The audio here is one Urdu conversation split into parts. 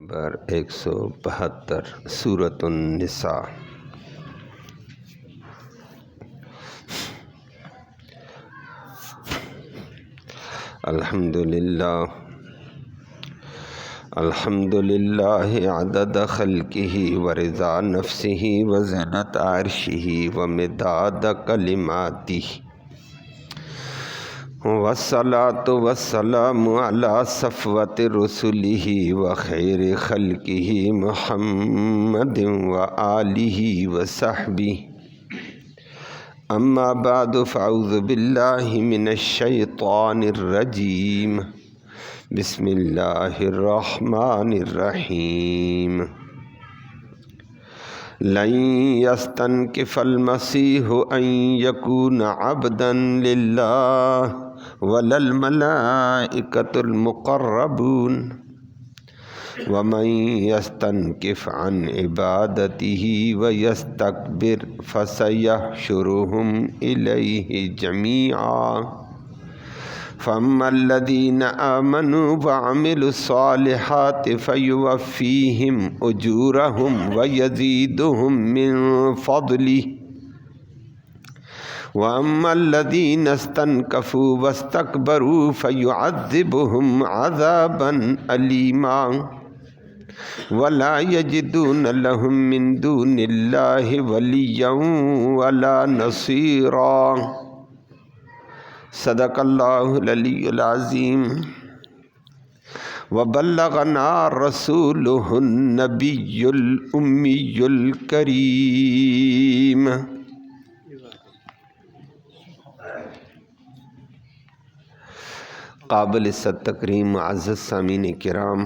نمبر 172 سورۃ النساء۔ الحمدللہ عدد خلقہ ورضا نفسہ وزنت عرشہ ومداد کلماتہ، والصلاة والسلام علی صفوت رسلہ وخیر خلقہ محمد وآلہ وصحبہ، اما بعد فاعوذ باللہ من الشیطان الرجیم، بسم اللہ الرحمن الرحیم۔ لن يستنكف المسيح أن يكون عبدا لله ولا الملائكة المقربون، ومن يستنكف عن عبادته ويستكبر فسيحشرهم إليه جميعا، فأما الذين آمنوا وعملوا الصالحات فيوفيهم أجورهم ويزيدهم من فضله، وأما الذين استنكفوا واستكبروا فيعذبهم عذابا أليما ولا يجدون لهم من دون الله وليا ولا نصيرا۔ صدق اللہ العلی العظیم، وبلغنا رسولہ النبی الامی الکریم۔ قابل صد تکریم معزز سامعین کرام،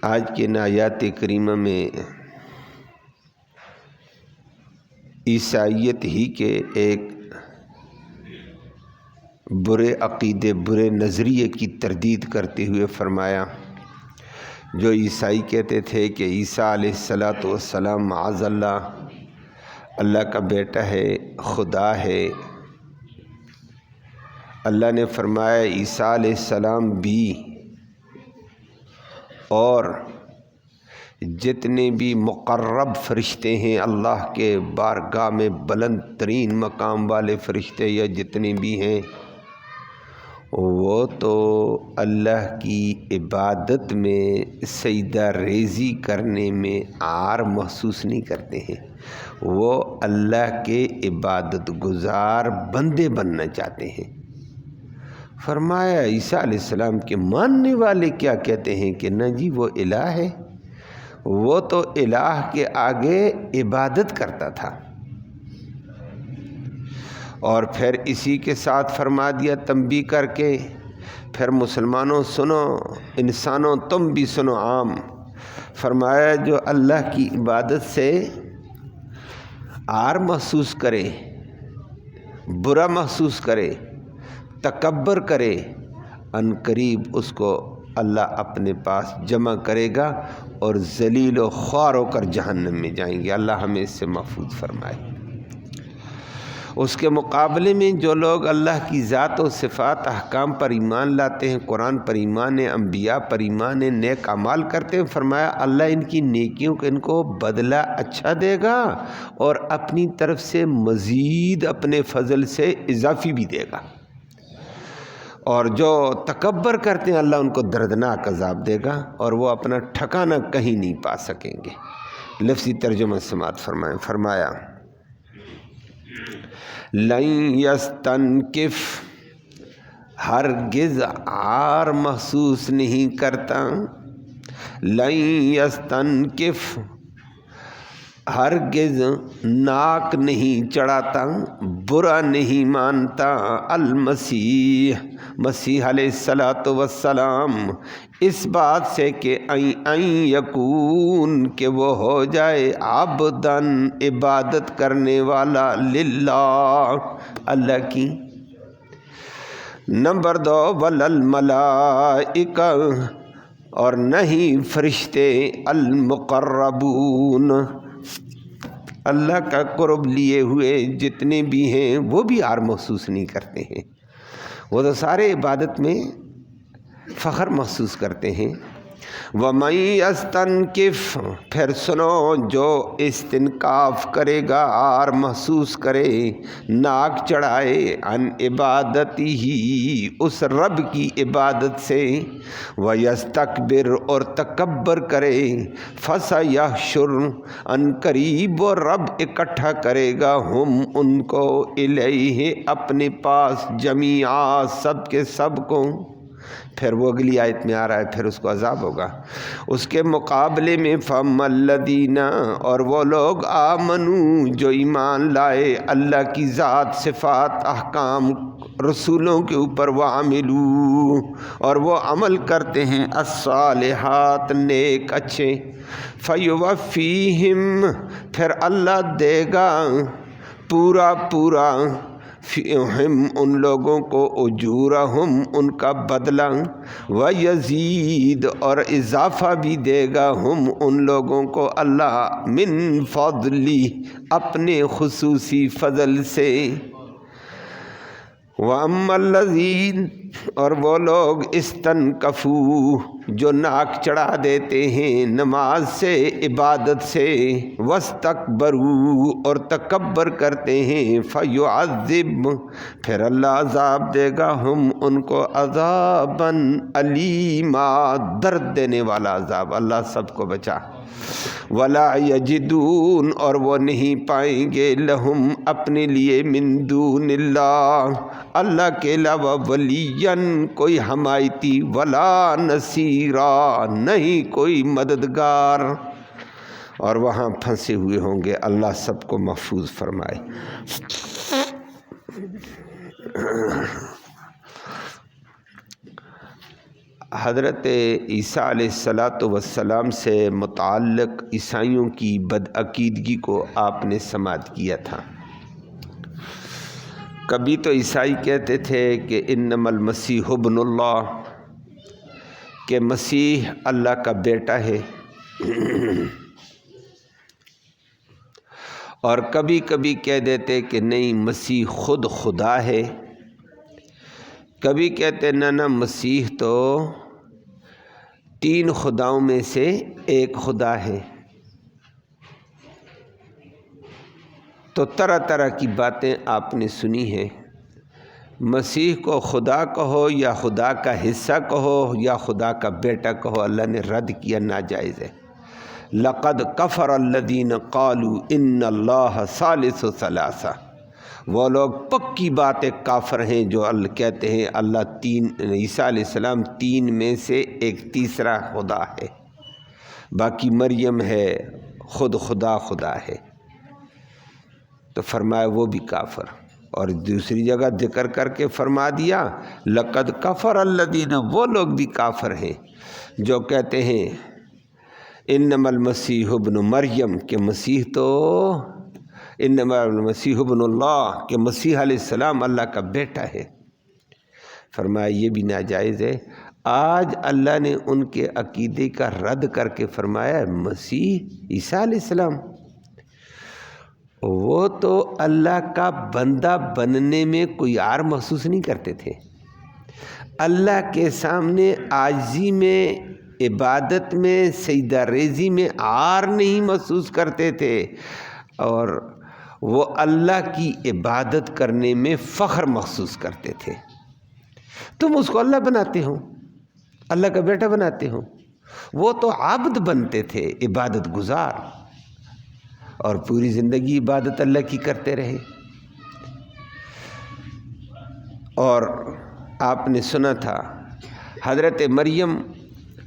آج کے آیات کریمہ میں عیسائیت ہی کے ایک برے عقیدے، برے نظریے کی تردید کرتے ہوئے فرمایا، جو عیسائی کہتے تھے کہ عیسیٰ علیہ السلام معاذ اللہ کا بیٹا ہے، خدا ہے۔ اللہ نے فرمایا عیسیٰ علیہ السلام بھی اور جتنے بھی مقرب فرشتے ہیں اللہ کے بارگاہ میں، بلند ترین مقام والے فرشتے یا جتنے بھی ہیں، وہ تو اللہ کی عبادت میں سجدہ ریزی کرنے میں عار محسوس نہیں کرتے ہیں، وہ اللہ کے عبادت گزار بندے بننا چاہتے ہیں۔ فرمایا عیسیٰ علیہ السلام کے ماننے والے کیا کہتے ہیں کہ نہ جی وہ الہ ہے، وہ تو الہ کے آگے عبادت کرتا تھا۔ اور پھر اسی کے ساتھ فرما دیا تنبیہ کر کے، پھر مسلمانوں سنو، انسانوں تم بھی سنو عام، فرمایا جو اللہ کی عبادت سے عار محسوس کرے، برا محسوس کرے، تکبر کرے، ان قریب اس کو اللہ اپنے پاس جمع کرے گا اور ذلیل و خوار ہو کر جہنم میں جائیں گے۔ اللہ ہمیں اس سے محفوظ فرمائے۔ اس کے مقابلے میں جو لوگ اللہ کی ذات و صفات احکام پر ایمان لاتے ہیں، قرآن پر ایمان، انبیاء پر ایمان، نیک اعمال کرتے ہیں، فرمایا اللہ ان کی نیکیوں کو ان کو بدلہ اچھا دے گا اور اپنی طرف سے مزید اپنے فضل سے اضافی بھی دے گا، اور جو تکبر کرتے ہیں اللہ ان کو دردناک عذاب دے گا اور وہ اپنا ٹھکانہ کہیں نہیں پا سکیں گے۔ لفظی ترجمہ سماعت فرمائیں۔ فرمایا لن یستنکف، ہرگز عار محسوس نہیں کرتا، لن یستنکف ہرگز ناک نہیں چڑھاتا، برا نہیں مانتا، المسیح مسیح علیہ السلام، اس بات سے کہ این یکون کہ وہ ہو جائے عبداً عبادت کرنے والا، للہ اللہ کی۔ نمبر 2 وللملائکہ، اور نہیں فرشتے، المقربون اللہ کا قرب لیے ہوئے جتنے بھی ہیں وہ بھی عار محسوس نہیں کرتے ہیں، وہ تو سارے عبادت میں فخر محسوس کرتے ہیں۔ وَمَن يَسْتَنْكِفْ، پھر سنو جو استنکاف کرے گا اور محسوس کرے، ناک چڑھائے، عن عبادتہ، اس رب کی عبادت سے، وَيَسْتَكْبِرْ، اور تکبر کرے، فَسَيَحْشُرُ، ان قریب وہ رب اکٹھا کرے گا، ہم ان کو، الیہ، اپنے پاس، جمیعا، سب کے سب کو۔ پھر وہ اگلی آیت میں آ رہا ہے، پھر اس کو عذاب ہوگا۔ اس کے مقابلے میں فَأَمَّا الَّذِينَ، اور وہ لوگ، آمنوا، جو ایمان لائے اللہ کی ذات، صفات، احکام، رسولوں کے اوپر، وَعَمِلُوا، اور وہ عمل کرتے ہیں، الصالحات، نیک اچھے، فَيُوَفِّيهِمْ، پھر اللہ دے گا پورا پورا، ہم ان لوگوں کو، اجورہم، ان کا بدلہ، ویزید، اور اضافہ بھی دے گا، ہم ان لوگوں کو، اللہ، من فضلی، اپنے خصوصی فضل سے۔ وَأَمَّا الَّذِينَ، اور وہ لوگ، اسْتَنْكَفُوا، جو ناک چڑھا دیتے ہیں نماز سے، عبادت سے، وَاسْتَكْبَرُوا، اور تکبر کرتے ہیں، فَيُعَذِّبْ، پھر اللہ عذاب دے گا، ہم ان کو، عذابًا علیما، درد دینے والا عذاب، اللہ سب کو بچا۔ وَلَا يَجِدُونَ، اور وہ نہیں پائیں گے، لہم، اپنے لیے، من دون اللہ، اللہ کے علاوہ، ولیًّا، کوئی حمایتی، ولا نصیرا، نہیں کوئی مددگار، اور وہاں پھنسے ہوئے ہوں گے۔ اللہ سب کو محفوظ فرمائے۔ حضرت عیسیٰ علیہ السلام سے متعلق عیسائیوں کی بدعقیدگی کو آپ نے سماعت کیا تھا۔ کبھی تو عیسائی کہتے تھے کہ انما المسیح ابن اللہ، کہ مسیح اللہ کا بیٹا ہے، اور کبھی کبھی کہہ دیتے کہ نہیں، مسیح خود خدا ہے۔ کبھی کہتے نہ مسیح تو 3 خداؤں میں سے ایک خدا ہے۔ تو طرح طرح کی باتیں آپ نے سنی ہیں۔ مسیح کو خدا کہو یا خدا کا حصہ کہو یا خدا کا بیٹا کہو، اللہ نے رد کیا، ناجائز ہے۔ لقد کفر الذین قالوا ان اللہ ثالث ثلاثہ، وہ لوگ پکی بات کافر ہیں جو کہتے ہیں اللہ عیسیٰ علیہ السلام 3 میں سے ایک تیسرا خدا ہے، باقی مریم ہے، خود خدا ہے۔ تو فرمایا وہ بھی کافر، اور دوسری جگہ ذکر کر کے فرما دیا لقد کفر الذین، وہ لوگ بھی کافر ہیں جو کہتے ہیں انما المسیح ابن مریم، کہ مسیح تو، انما المسیح ابن اللہ، کہ مسیح علیہ السلام اللہ کا بیٹا ہے۔ فرمایا یہ بھی ناجائز ہے۔ آج اللہ نے ان کے عقیدے کا رد کر کے فرمایا مسیح عیسیٰ علیہ السلام، وہ تو اللہ کا بندہ بننے میں کوئی عار محسوس نہیں کرتے تھے، اللہ کے سامنے عاجزی میں، عبادت میں، سجدہ ریزی میں عار نہیں محسوس کرتے تھے، اور وہ اللہ کی عبادت کرنے میں فخر محسوس کرتے تھے۔ تم اس کو اللہ بناتے ہو، اللہ کا بیٹا بناتے ہو، وہ تو عابد بنتے تھے، عبادت گزار، اور پوری زندگی عبادت اللہ کی کرتے رہے۔ اور آپ نے سنا تھا حضرت مریم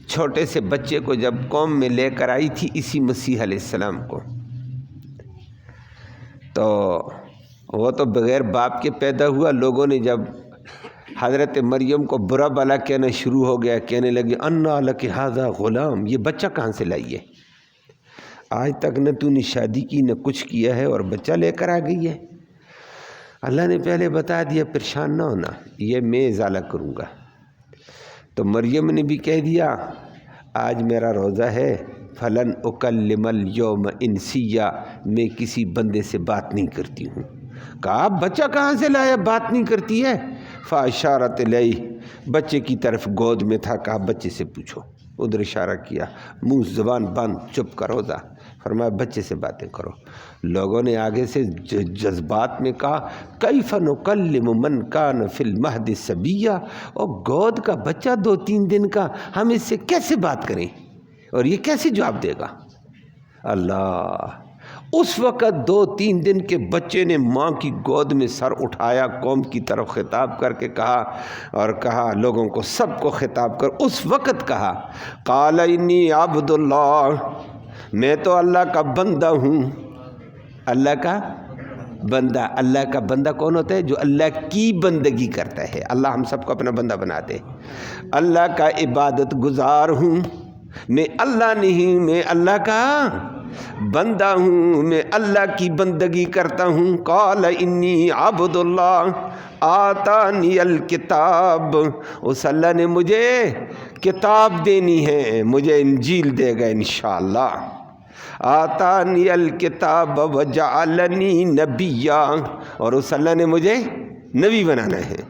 چھوٹے سے بچے کو جب قوم میں لے کر آئی تھی، اسی مسیح علیہ السلام کو، تو وہ تو بغیر باپ کے پیدا ہوا۔ لوگوں نے جب حضرت مریم کو برا بلا کہنا شروع ہو گیا، کہنے لگے انا لک ھذا غلام، یہ بچہ کہاں سے لائی ہے؟ آج تک نہ تو نے شادی کی نہ کچھ کیا ہے اور بچہ لے کر آ گئی ہے۔ اللہ نے پہلے بتا دیا پریشان نہ ہونا، یہ میں ازالہ کروں گا۔ تو مریم نے بھی کہہ دیا آج میرا روزہ ہے، فلن اکلم اليوم انسیہ، میں کسی بندے سے بات نہیں کرتی ہوں۔ کہا بچہ کہاں سے لایا، بات نہیں کرتی ہے؟ فاشارت الیہ، بچے کی طرف گود میں تھا، کہا بچے سے پوچھو، ادھر اشارہ کیا، منہ زبان بند، چپ کرو ذا، فرمایا بچے سے باتیں کرو۔ لوگوں نے آگے سے جذبات میں کہا کیف نکلم من کان فی المہد صبیا، اور گود کا بچہ 2-3 دن کا، ہم اس سے کیسے بات کریں اور یہ کیسے جواب دے گا؟ اللہ، اس وقت 2-3 دن کے بچے نے ماں کی گود میں سر اٹھایا، قوم کی طرف خطاب کر کے کہا، اور کہا لوگوں کو سب کو خطاب کر اس وقت کہا قال انی عبد اللہ، میں تو اللہ کا بندہ ہوں۔ اللہ کا بندہ، اللہ کا بندہ کون ہوتا ہے؟ جو اللہ کی بندگی کرتا ہے۔ اللہ ہم سب کو اپنا بندہ بنا دے۔ اللہ کا عبادت گزار ہوں، میں اللہ نہیں، میں اللہ کا بندہ ہوں، میں اللہ کی بندگی کرتا ہوں۔ قال انی عبد اللہ آتانی الکتاب، اس اللہ نے مجھے کتاب دینی ہے، مجھے انجیل دے گا انشاءاللہ۔ آتانی الکتاب وجعلنی نبیا، اور اس اللہ نے مجھے نبی بنانا ہے۔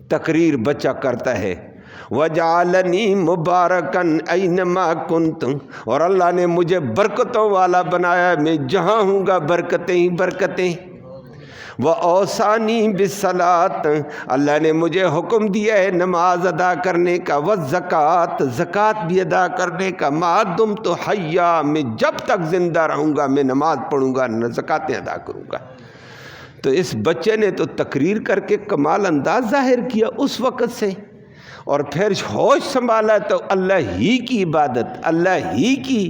تقریر بچہ کرتا ہے، وجعلنی مبارکن اینما کنت، اور اللہ نے مجھے برکتوں والا بنایا، میں جہاں ہوں گا برکتیں ہی برکتیں۔ وَأَوْصَانِي بِالصَّلَاةِ، اللہ نے مجھے حکم دیا ہے نماز ادا کرنے کا، وَالزَّکَاةِ، زکوٰۃ بھی ادا کرنے کا، مَا دُمْتُ حَيًّا، میں جب تک زندہ رہوں گا میں نماز پڑھوں گا، زکوٰۃیں ادا کروں گا۔ تو اس بچے نے تو تقریر کر کے کمال انداز ظاہر کیا اس وقت سے، اور پھر ہوش سنبھالا تو اللہ ہی کی عبادت، اللہ ہی کی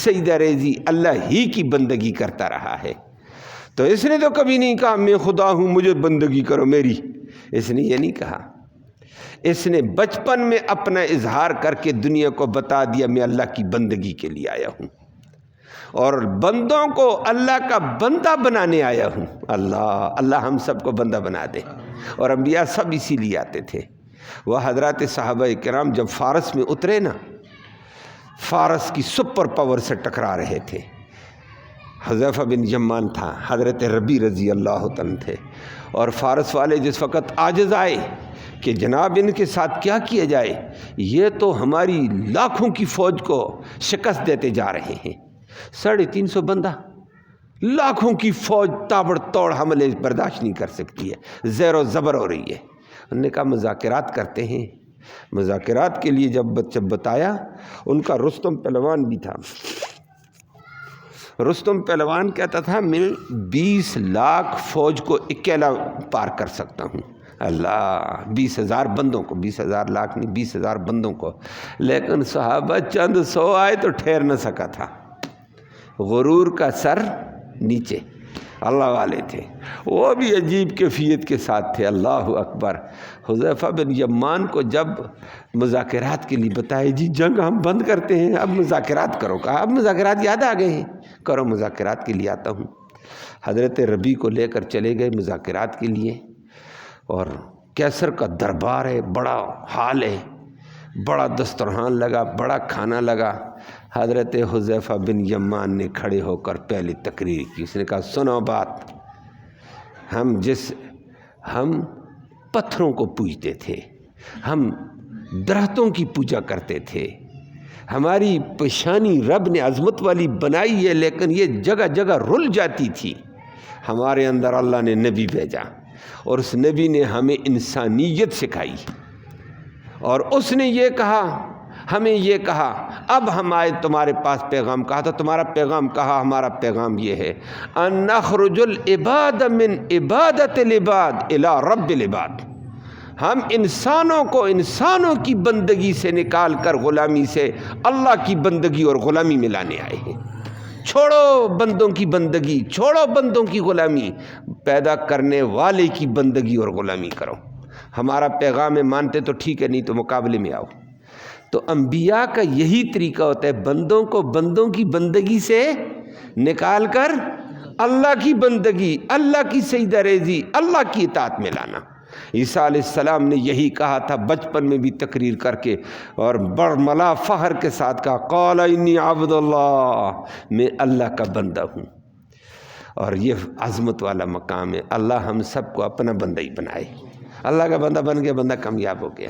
سجدہ ریزی، اللہ ہی کی بندگی کرتا رہا ہے۔ تو اس نے تو کبھی نہیں کہا میں خدا ہوں مجھے بندگی کرو میری، اس نے یہ نہیں کہا۔ اس نے بچپن میں اپنا اظہار کر کے دنیا کو بتا دیا میں اللہ کی بندگی کے لیے آیا ہوں، اور بندوں کو اللہ کا بندہ بنانے آیا ہوں۔ اللہ ہم سب کو بندہ بنا دے، اور انبیاء سب اسی لیے آتے تھے۔ وہ حضرات صحابہ کرام جب فارس میں اترے نا، فارس کی سپر پاور سے ٹکرا رہے تھے، حذیفہ بن یمان تھا، حضرت ربی رضی اللہ عنہ تھے، اور فارس والے جس وقت عاجز آئے کہ جناب ان کے ساتھ کیا کیا جائے، یہ تو ہماری لاکھوں کی فوج کو شکست دیتے جا رہے ہیں، 350 بندہ، لاکھوں کی فوج تابڑ توڑ حملے برداشت نہیں کر سکتی ہے، زیر و زبر ہو رہی ہے۔ انہوں نے کہا مذاکرات کرتے ہیں۔ مذاکرات کے لیے جب بتایا، ان کا رستم پہلوان بھی تھا۔ رستم پہلوان کہتا تھا میں 20 لاکھ فوج کو اکیلا پار کر سکتا ہوں۔ اللہ، 20,000 بندوں کو، 20,000 لاکھ نہیں، 20,000 بندوں کو، لیکن صحابہ چند 100 آئے تو ٹھہر نہ سکا تھا۔ غرور کا سر نیچے، اللہ والے تھے، وہ بھی عجیب کیفیت کے ساتھ تھے۔ اللہ اکبر۔ حذیفہ بن یمان کو جب مذاکرات کے لیے بتائے جی جنگ ہم بند کرتے ہیں، اب مذاکرات کرو، کہا اب مذاکرات یاد آ گئے ہیں، کرو مذاکرات کے لیے آتا ہوں۔ حضرت ربی کو لے کر چلے گئے مذاکرات کے لیے، اور کیسر کا دربار ہے، بڑا حال ہے، بڑا دسترخوان لگا، بڑا کھانا لگا۔ حضرت حذیفہ بن یمان نے کھڑے ہو کر پہلی تقریر کی۔ اس نے کہا سنو بات، ہم پتھروں کو پوجتے تھے، ہم درختوں کی پوجا کرتے تھے، ہماری پیشانی رب نے عظمت والی بنائی ہے لیکن یہ جگہ جگہ رل جاتی تھی۔ ہمارے اندر اللہ نے نبی بھیجا، اور اس نبی نے ہمیں انسانیت سکھائی، اور اس نے یہ کہا، ہمیں یہ کہا اب ہم آئے تمہارے پاس پیغام، کہا تو تمہارا پیغام کہا، ہمارا پیغام یہ ہے ان نخرج العباد من عبادت العباد الی رب العباد، ہم انسانوں کو انسانوں کی بندگی سے نکال کر غلامی سے اللہ کی بندگی اور غلامی میں لانے آئے ہیں۔ چھوڑو بندوں کی بندگی، چھوڑو بندوں کی غلامی، پیدا کرنے والے کی بندگی اور غلامی کرو۔ ہمارا پیغام مانتے تو ٹھیک ہے، نہیں تو مقابلے میں آؤ۔ تو انبیاء کا یہی طریقہ ہوتا ہے، بندوں کو بندوں کی بندگی سے نکال کر اللہ کی بندگی، اللہ کی سجدہ ریزی، اللہ کی اطاعت میں لانا۔ عیسیٰ علیہ السلام نے یہی کہا تھا بچپن میں بھی تقریر کر کے، اور برملا فخر کے ساتھ کہا قال انی عبد اللہ، میں اللہ کا بندہ ہوں۔ اور یہ عظمت والا مقام ہے۔ اللہ ہم سب کو اپنا بندہ ہی بنائے۔ اللہ کا بندہ بن گیا، بندہ کامیاب ہو گیا۔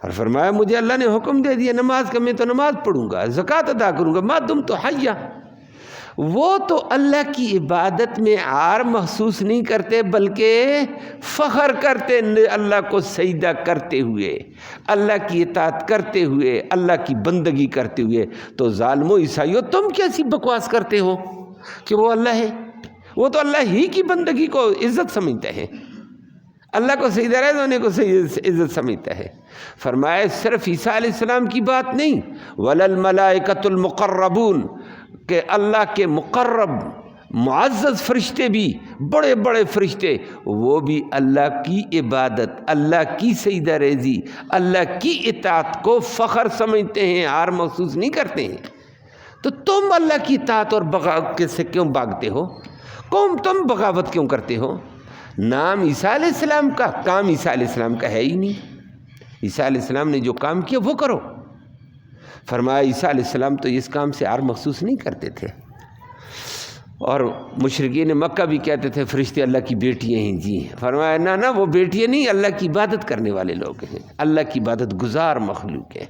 اور فرمایا مجھے اللہ نے حکم دے دیا نماز کا، میں تو نماز پڑھوں گا، زکوٰۃ ادا کروں گا، ما دمت حیا۔ وہ تو اللہ کی عبادت میں عار محسوس نہیں کرتے بلکہ فخر کرتے اللہ کو سجدہ کرتے ہوئے، اللہ کی اطاعت کرتے ہوئے، اللہ کی بندگی کرتے ہوئے۔ تو ظالمو عیسائیو، تم کیسی بکواس کرتے ہو کہ وہ اللہ ہے؟ وہ تو اللہ ہی کی بندگی کو عزت سمجھتے ہیں، اللہ کو سجدہ ریز ہونے کو عزت سمجھتا ہے۔ فرمایا صرف عیسیٰ علیہ السلام کی بات نہیں، وَلَلْمَلَائِكَةُ الْمُقَرَّبُونَ، کہ اللہ کے مقرب معزز فرشتے بھی، بڑے بڑے فرشتے، وہ بھی اللہ کی عبادت، اللہ کی سجدہ ریزی، اللہ کی اطاعت کو فخر سمجھتے ہیں، عار محسوس نہیں کرتے ہیں۔ تو تم اللہ کی اطاعت اور بغاوت سے کیوں بھاگتے ہو؟ تم بغاوت کیوں کرتے ہو؟ نام عیسیٰ علیہ السلام کا، کام عیسیٰ علیہ السلام کا ہے ہی نہیں۔ عیسیٰ علیہ السلام نے جو کام کیا وہ کرو۔ فرمایا عیسیٰ علیہ السلام تو اس کام سے عار محسوس نہیں کرتے تھے، اور مشرکین مکہ بھی کہتے تھے فرشتے اللہ کی بیٹیاں ہیں جی۔ فرمایا نہ وہ بیٹیاں نہیں، اللہ کی عبادت کرنے والے لوگ ہیں، اللہ کی عبادت گزار مخلوق ہے،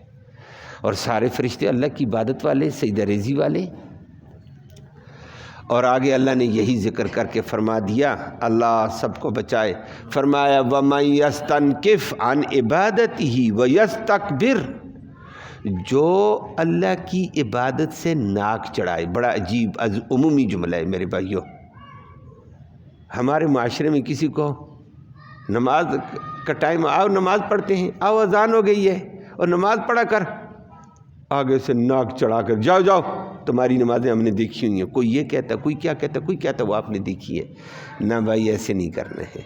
اور سارے فرشتے اللہ کی عبادت والے، سجدہ ریزی والے۔ اور آگے اللہ نے یہی ذکر کر کے فرما دیا، اللہ سب کو بچائے۔ فرمایا وَمَن يَسْتَنْكِفْ عَنْ عِبَادَتِهِ وَيَسْتَكْبِرْ، جو اللہ کی عبادت سے ناک چڑھائے۔ بڑا عجیب عمومی جملہ ہے میرے بھائیو۔ ہمارے معاشرے میں کسی کو نماز کا ٹائم، آؤ نماز پڑھتے ہیں، آؤ اذان ہو گئی ہے، اور نماز پڑھا کر آگے سے ناک چڑھا کر جاؤ جاؤ، تمہاری نمازیں ہم نے دیکھی ہوئی ہیں۔ کوئی یہ کہتا، کوئی کیا کہتا، کوئی کہتا وہ آپ نے دیکھی ہے۔ نہ بھائی ایسے نہیں کرنا ہے،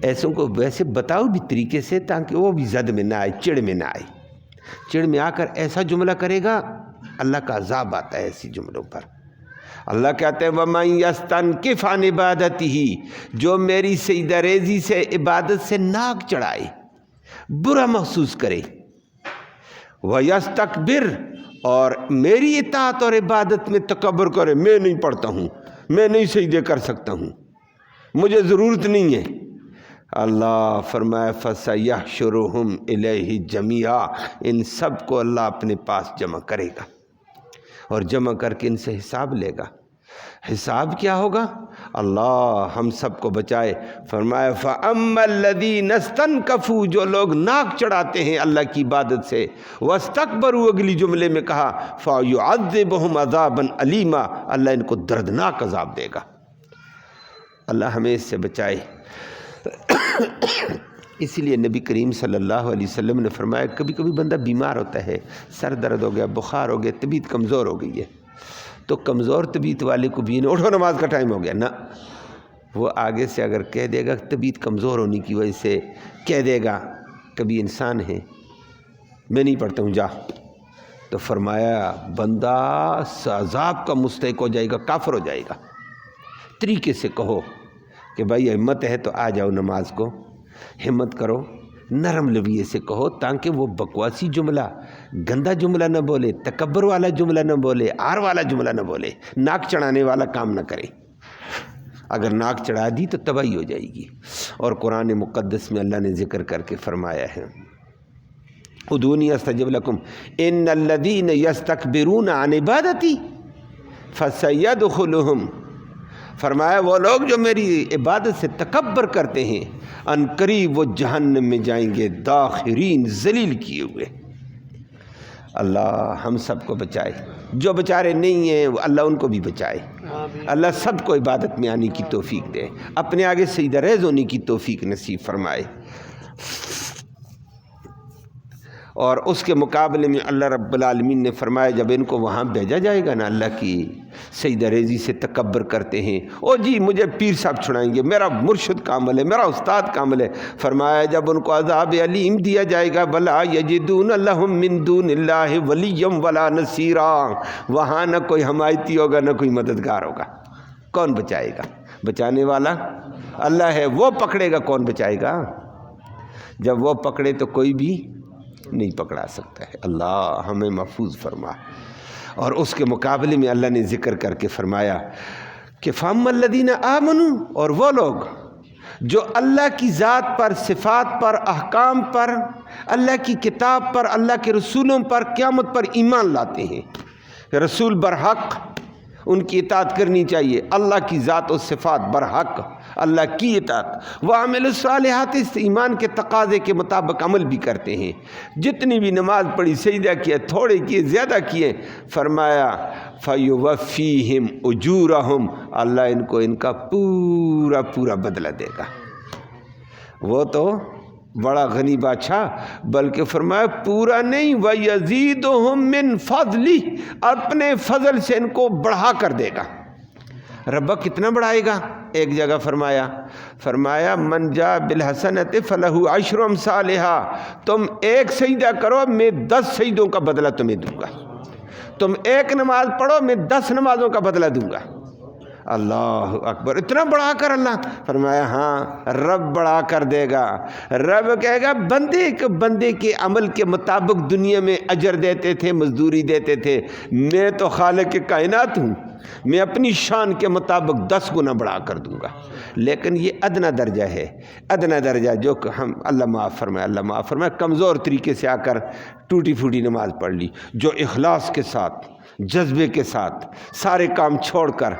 ایسوں کو ویسے بتاؤ بھی طریقے سے تاکہ وہ بھی زد میں نہ آئے، چڑ میں نہ آئے۔ چڑ میں آ کر ایسا جملہ کرے گا اللہ کا عذاب آتا ہے ایسی جملوں پر۔ اللہ کہتے ہیں وَمَن يَسْتَنْكِفْ عَنْ عِبَادَتِهِ، جو میری سجدہ ریزی سے، عبادت سے ناک چڑھائے، برا محسوس کرے، وَيَسْتَكْبِرْ، اور میری اطاعت اور عبادت میں تکبر کرے، میں نہیں پڑھتا ہوں، میں نہیں سجدے کر سکتا ہوں، مجھے ضرورت نہیں ہے۔ اللہ فرمایا فَسَيَحْشُرُهُمْ إِلَيْهِ جَمِيعًا، ان سب کو اللہ اپنے پاس جمع کرے گا، اور جمع کر کے ان سے حساب لے گا۔ حساب کیا ہوگا؟ اللہ ہم سب کو بچائے۔ فرمایا فَأَمَّا الَّذِينَ اسْتَنْكَفُوا، جو لوگ ناک چڑھاتے ہیں اللہ کی عبادت سے، وَاسْتَكْبَرُوا، اگلی جملے میں کہا فَيُعَذِّبُهُمْ عَذَابًا أَلِيمًا، اللہ ان کو دردناک عذاب دے گا۔ اللہ ہمیں اس سے بچائے۔ اسی لیے نبی کریم صلی اللہ علیہ وسلم نے فرمایا کبھی کبھی بندہ بیمار ہوتا ہے، سر درد ہو گیا، بخار ہو گیا، طبیعت کمزور ہو گئی ہے، تو کمزور طبیعت والے کو بھی اٹھو نماز کا ٹائم ہو گیا، نہ وہ آگے سے اگر کہہ دے گا طبیعت کمزور ہونے کی وجہ سے کہہ دے گا، کبھی انسان ہے میں نہیں پڑھتا ہوں جا، تو فرمایا بندہ عذاب کا مستحق ہو جائے گا، کافر ہو جائے گا۔ طریقے سے کہو کہ بھائی ہمت ہے تو آ جاؤ نماز کو، ہمت کرو، نرم لویے سے کہو تاکہ وہ بکواسی جملہ، گندا جملہ نہ بولے، تکبر والا جملہ نہ بولے، آر والا جملہ نہ بولے، ناک چڑھانے والا کام نہ کرے۔ اگر ناک چڑھا دی تو تباہی ہو جائے گی۔ اور قرآن مقدس میں اللہ نے ذکر کر کے فرمایا ہے ادعونی استجب لکم ان الذین یستکبرون عن عبادتی فسیدخلہم، فرمایا وہ لوگ جو میری عبادت سے تکبر کرتے ہیں ان قریب وہ جہنم میں جائیں گے داخرین، ذلیل کیے ہوئے۔ اللہ ہم سب کو بچائے، جو بیچارے نہیں ہیں اللہ ان کو بھی بچائے۔ اللہ سب کو عبادت میں آنے کی توفیق دے، اپنے آگے سجدہ ریز ہونے کی توفیق نصیب فرمائے۔ اور اس کے مقابلے میں اللہ رب العالمین نے فرمایا جب ان کو وہاں بھیجا جائے گا نا، اللہ کی سجدہ ریزی سے تکبر کرتے ہیں، او جی مجھے پیر صاحب چھڑائیں گے، میرا مرشد کامل ہے، میرا استاد کامل ہے، فرمایا جب ان کو عذاب علیم دیا جائے گا وَلَا يَجِدُونَ لَهُم مِّن دُونِ اللَّهِ وَلِيًّا وَلَا نَصِيرًا، وہاں نہ کوئی حمایتی ہوگا نہ کوئی مددگار ہوگا۔ کون بچائے گا؟ بچانے والا اللہ ہے، وہ پکڑے گا، کون بچائے گا؟ جب وہ پکڑے تو کوئی بھی نہیں پکڑا سکتا ہے۔ اللہ ہمیں محفوظ فرما۔ اور اس کے مقابلے میں اللہ نے ذکر کر کے فرمایا کہ فَأَمَّا الَّذِينَ آمَنُوا، اور وہ لوگ جو اللہ کی ذات پر، صفات پر، احکام پر، اللہ کی کتاب پر، اللہ کے رسولوں پر، قیامت پر ایمان لاتے ہیں، رسول برحق، ان کی اطاعت کرنی چاہیے، اللہ کی ذات و صفات برحق، اللہ کی اطاعت، وعمل الصالحات، اس ایمان کے تقاضے کے مطابق عمل بھی کرتے ہیں، جتنی بھی نماز پڑھی، سجدہ کیا، تھوڑے کیے، زیادہ کیے، فرمایا فَيُوَفِّيهِمْ أُجُورَهُمْ، اللہ ان کو ان کا پورا پورا بدلہ دے گا۔ وہ تو بڑا غنی بادشاہ، بلکہ فرمایا پورا نہیں، وَيَزِيدُهُمْ مِنْ فَضْلِهِ، اپنے فضل سے ان کو بڑھا کر دے گا۔ ربا کتنا بڑھائے گا؟ ایک جگہ فرمایا من جاء بالحسنۃ فلہ عشر امثالها، تم ایک سجدہ کرو میں 10 سجدوں کا بدلہ تمہیں دوں گا، تم ایک نماز پڑھو میں 10 نمازوں کا بدلہ دوں گا۔ اللہ اکبر، اتنا بڑھا کر اللہ فرمایا ہاں رب بڑھا کر دے گا۔ رب کہے گا بندے کے عمل کے مطابق دنیا میں اجر دیتے تھے، مزدوری دیتے تھے، میں تو خالق کائنات ہوں، میں اپنی شان کے مطابق 10 گنا بڑھا کر دوں گا۔ لیکن یہ ادنا درجہ ہے، ادنا درجہ جو کہ ہم اللہ معاف فرمائے کمزور طریقے سے آ کر ٹوٹی پھوٹی نماز پڑھ لی، جو اخلاص کے ساتھ، جذبے کے ساتھ، سارے کام چھوڑ کر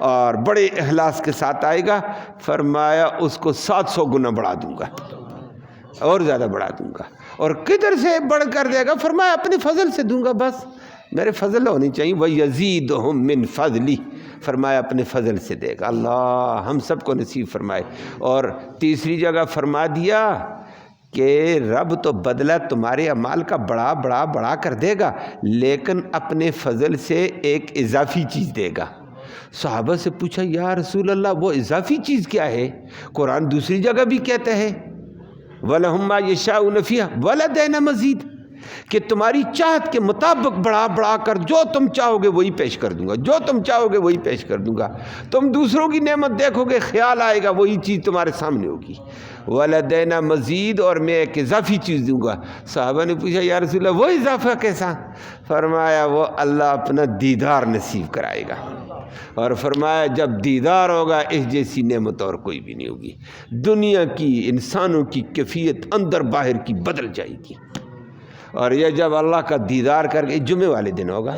اور بڑے اخلاص کے ساتھ آئے گا، فرمایا اس کو 700 گنا بڑھا دوں گا، اور زیادہ بڑھا دوں گا۔ اور کدھر سے بڑھ کر دے گا؟ فرمایا اپنے فضل سے دوں گا، بس میرے فضل ہونی چاہیے، وَيَزِيدُهُمْ مِنْ فَضْلِهِ، فرمایا اپنے فضل سے دے گا۔ اللہ ہم سب کو نصیب فرمائے۔ اور تیسری جگہ فرما دیا کہ رب تو بدلہ تمہارے اعمال کا بڑا کر دے گا، لیکن اپنے فضل سے ایک اضافی چیز دے گا۔ صحابہ سے پوچھا یا رسول اللہ وہ اضافی چیز کیا ہے؟ قرآن دوسری جگہ بھی کہتا ہے وَلَهُمْ مَا يَشَاءُونَ فِيهَا وَلَدَيْنَا مَزِيدٌ، کہ تمہاری چاہت کے مطابق بڑھا کر جو تم چاہو گے وہی پیش کر دوں گا، جو تم چاہو گے وہی پیش کر دوں گا۔ تم دوسروں کی نعمت دیکھو گے، خیال آئے گا، وہی چیز تمہارے سامنے ہوگی۔ وَلَدَيْنَا مَزِيدٌ، اور میں ایک اضافی چیز دوں گا۔ صحابہ نے پوچھا یا رسول اللہ وہ اضافہ کیسا؟ فرمایا وہ اللہ اپنا دیدار نصیب کرائے گا، اور فرمایا جب دیدار ہوگا اس جیسی نعمت اور کوئی بھی نہیں ہوگی۔ دنیا کی، انسانوں کی کیفیت اندر باہر کی بدل جائے گی۔ اور یہ جب اللہ کا دیدار کر کے جمعے والے دن ہوگا،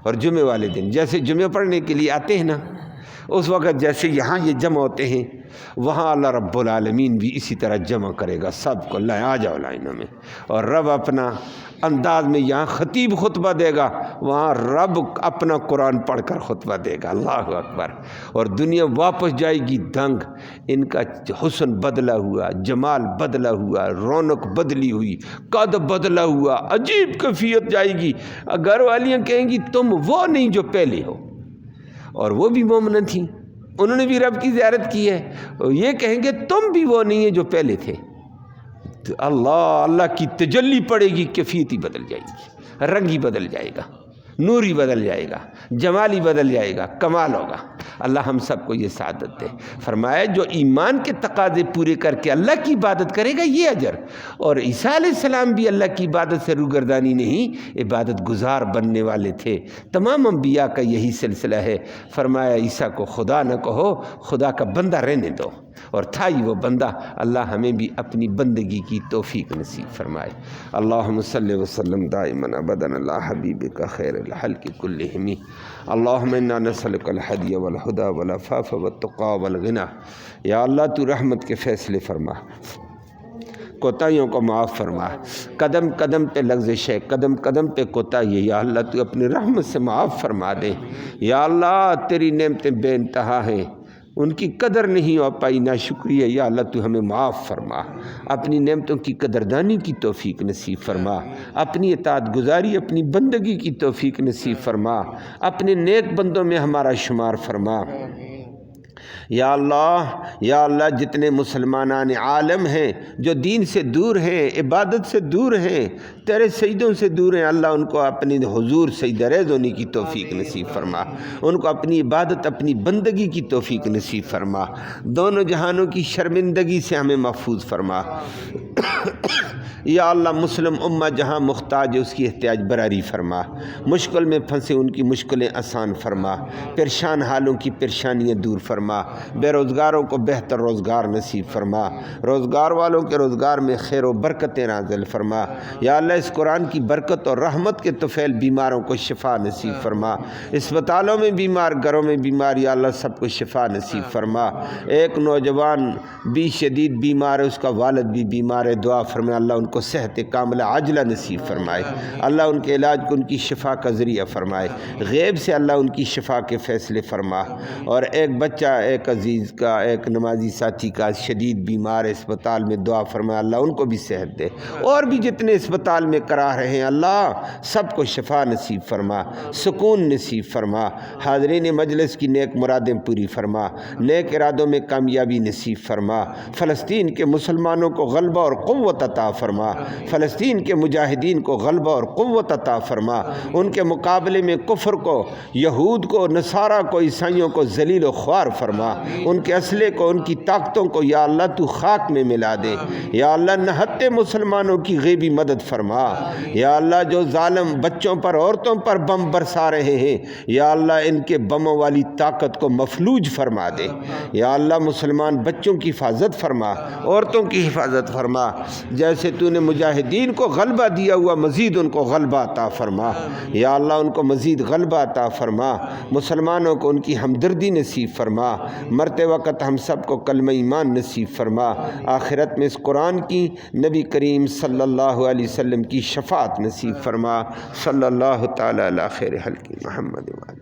اور جمعے والے دن جیسے جمعے پڑھنے کے لیے آتے ہیں نا، اس وقت جیسے یہاں یہ جمع ہوتے ہیں، وہاں اللہ رب العالمین بھی اسی طرح جمع کرے گا سب کو، اللہ آ جاؤ لائنوں میں، اور رب اپنا انداز میں، یہاں خطیب خطبہ دے گا، وہاں رب اپنا قرآن پڑھ کر خطبہ دے گا۔ اللہ اکبر، اور دنیا واپس جائے گی دنگ، ان کا حسن بدلا ہوا، جمال بدلا ہوا، رونق بدلی ہوئی، قد بدلا ہوا، عجیب کیفیت جائے گی۔ گھر والیاں کہیں گی تم وہ نہیں جو پہلے ہو، اور وہ بھی مومنہ تھیں، انہوں نے بھی رب کی زیارت کی ہے، اور یہ کہیں گے تم بھی وہ نہیں ہیں جو پہلے تھے۔ تو اللہ کی تجلی پڑے گی، کیفیت ہی بدل جائے گی، رنگ ہی بدل جائے گا، نور ہی بدل جائے گا، جمال ہی بدل جائے گا، کمال ہوگا۔ اللہ ہم سب کو یہ سعادت دے۔ فرمایا جو ایمان کے تقاضے پورے کر کے اللہ کی عبادت کرے گا یہ اجر۔ اور عیسیٰ علیہ السلام بھی اللہ کی عبادت سے روگردانی نہیں، عبادت گزار بننے والے تھے۔ تمام انبیاء کا یہی سلسلہ ہے۔ فرمایا عیسیٰ کو خدا نہ کہو، خدا کا بندہ رہنے دو، اور تھا ہی وہ بندہ۔ اللہ ہمیں بھی اپنی بندگی کی توفیق نصیب فرمائے۔ اللہم صلی وسلم دائما ابدا علی حبیبک خیر الخلق کلہم۔ اللہم انا نسألک الہدی والہدی والعفاف والتقی والغنی۔ یا اللہ تو رحمت کے فیصلے فرما، کوتاہیوں کو معاف فرما، قدم قدم پہ لغزش ہے، قدم قدم پہ کوتاہی ہے، یا اللہ تو اپنی رحمت سے معاف فرما دے۔ یا اللہ تیری نعمتیں بے انتہا ہیں، ان کی قدر نہیں ہو پائی، ناشکری ہے، یا اللہ تو ہمیں معاف فرما، اپنی نعمتوں کی قدردانی کی توفیق نصیب فرما، اپنی اطاعت گزاری، اپنی بندگی کی توفیق نصیب فرما، اپنے نیک بندوں میں ہمارا شمار فرما۔ یا اللہ جتنے مسلمانان عالم ہیں جو دین سے دور ہیں، عبادت سے دور ہیں، تیرے سجدوں سے دور ہیں، اللہ ان کو اپنی حضور سجدہ ریز ہونے کی توفیق نصیب فرما، ان کو اپنی عبادت، اپنی بندگی کی توفیق نصیب فرما، دونوں جہانوں کی شرمندگی سے ہمیں محفوظ فرما۔ یا اللہ مسلم امہ جہاں محتاج ہے اس کی احتیاج براری فرما، مشکل میں پھنسے ان کی مشکلیں آسان فرما، پریشان حالوں کی پریشانیاں دور فرما۔ بے روزگاروں کو بہتر روزگار نصیب فرما، روزگار والوں کے روزگار میں خیر و برکتیں نازل فرما۔ یا اللہ اس قرآن کی برکت اور رحمت کے طفیل بیماروں کو شفا نصیب فرما، اسپتالوں میں بیمار، گھروں میں بیمار، یا اللہ سب کو شفا نصیب فرما۔ ایک نوجوان بھی شدید بیمار ہے، اس کا والد بھی بیمار ہے، دعا فرمائے اللہ ان کو صحت کاملہ عاجلہ نصیب فرمائے، اللہ ان کے علاج کو ان کی شفا کا ذریعہ فرمائے، غیب سے اللہ ان کی شفا کے فیصلے فرما۔ اور ایک بچہ، ایک عزیز کا، ایک نمازی ساتھی کا شدید بیمار ہے، اسپتال میں، دعا فرمائے اللہ ان کو بھی صحت دے، اور بھی جتنے اسپتال میں کرا رہے ہیں اللہ سب کو شفا نصیب فرما، سکون نصیب فرما، حاضرین مجلس کی نیک مرادیں پوری فرما، نیک ارادوں میں کامیابی نصیب فرما، فلسطین کے مسلمانوں کو غلبہ اور قوت عطا فرما، فلسطین کے مجاہدین کو غلبہ اور قوت عطا فرما، ان کے مقابلے میں کفر کو، یہود کو، نصارہ کو، عیسائیوں کو ذلیل و خوار فرما، ان کے اسلحے کو، ان کی طاقتوں کو یا اللہ تو خاک میں ملا دے، یا اللہ نہتے مسلمانوں کی غیبی مدد فرما، یا اللہ جو ظالم بچوں پر، عورتوں پر بم برسا رہے ہیں، یا اللہ ان کے بموں والی طاقت کو مفلوج فرما دے، یا اللہ مسلمان بچوں کی حفاظت فرما، عورتوں کی حفاظت فرما، جیسے تو نے مجاہدین کو غلبہ دیا ہوا مزید ان کو غلبہ عطا فرما، یا اللہ ان کو مزید غلبہ عطا فرما، مسلمانوں کو ان کی ہمدردی نصیب فرما، مرتے وقت ہم سب کو کلمہ ایمان نصیب فرما، آخرت میں اس قرآن کی نبی کریم صلی اللہ علیہ وسلم کی شفاعت نصیب فرما، صلی اللہ تعالی علی خیر خلق محمد وعلی